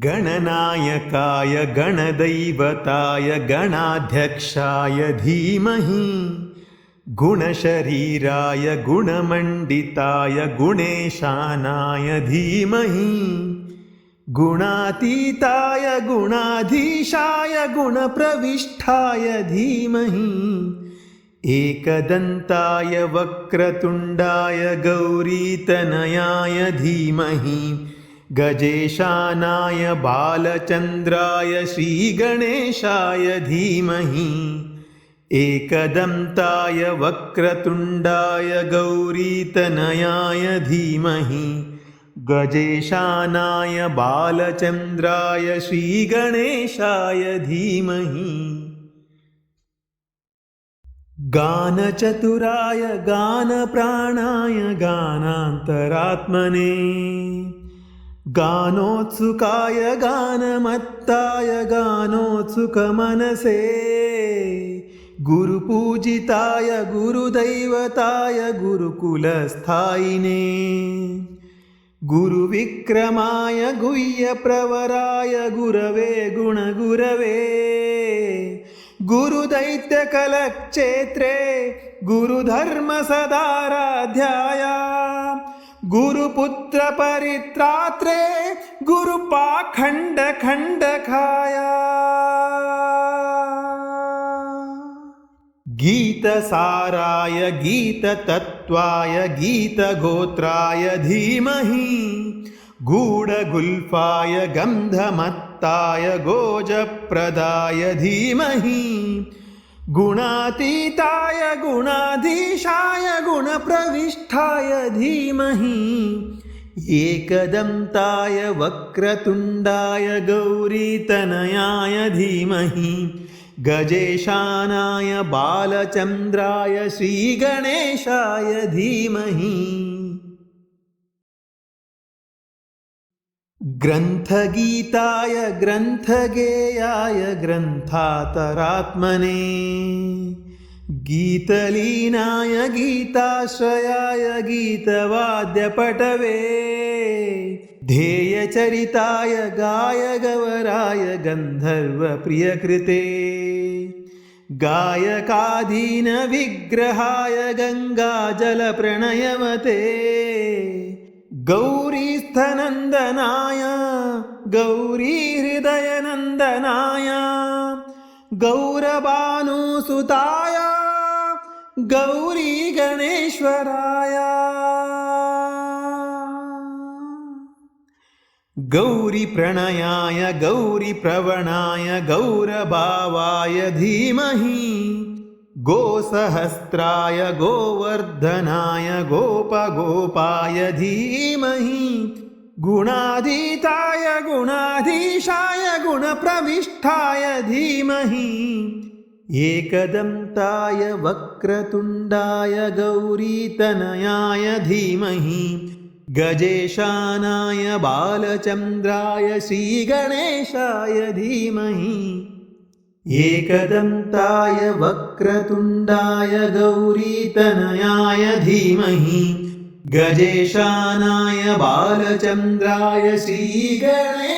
गणनायकाय गणदैवताय गणाध्यक्षाय धीमहि गुणशरीराय गुणमण्डिताय गुणेशानाय धीमहि गुणातीताय गुणाधीशाय गुणप्रविष्ठाय धीमहि एकदन्ताय वक्रतुण्डाय गौरीतनयाय धीमहि गजेशानाय बालचन्द्राय श्रीगणेशाय धीमहि एकदन्ताय वक्रतुण्डाय गौरीतनयाय धीमहि गजेशानाय बालचन्द्राय श्रीगणेशाय धीमहि गानचतुराय गानप्राणाय गानान्तरात्मने गानोत्सुकाय गानमत्ताय गानोत्सुकमनसे गुरुपूजिताय गुरुदैवताय गुरुकुलस्थायिने गुरुविक्रमाय गुह्यप्रवराय गुरवे गुणगुरवे गुरुदैत्यकलक्षेत्रे गुरुधर्मसदाराध्याय गुरुपुत्रपरित्रात्रे गुरुपाखण्डखण्डकाय गीतसाराय गीततत्त्वाय गीतगोत्राय धीमहि गूढगुल्फाय गन्धमत्ताय गोजप्रदाय धीमहि गुणातीताय गुणाधीशाय गुणप्रविष्ठाय धीमहि एकदन्ताय वक्रतुण्डाय गौरीतनयाय धीमहि गजेशानाय बालचन्द्राय श्रीगणेशाय धीमहि ग्रन्थगीताय ग्रन्थगेयाय ग्रन्थातरात्मने गीतलीनाय गीताश्रयाय गीतवाद्यपटवे ध्येयचरिताय गायगवराय गन्धर्वप्रियकृते गायकाधीनविग्रहाय गङ्गाजलप्रणयवते गौरीस्थनन्दनाय गौरीहृदयनन्दनाय गौरभानुसुताय गौरीगणेश्वराय गौरीप्रणयाय गौरीप्रवणाय गौरभावाय धीमहि गोसहस्राय गोवर्धनाय गोपगोपाय धीमहि गुणाधीताय गुणाधीशाय गुणप्रविष्ठाय धीमहि एकदन्ताय वक्रतुण्डाय गौरीतनयाय धीमहि गजेशानाय बालचन्द्राय श्रीगणेशाय धीमहि एकदन्ताय वक्रतुण्डाय गौरीतनयाय धीमहि गजेशानाय बालचन्द्राय श्रीगणेशाय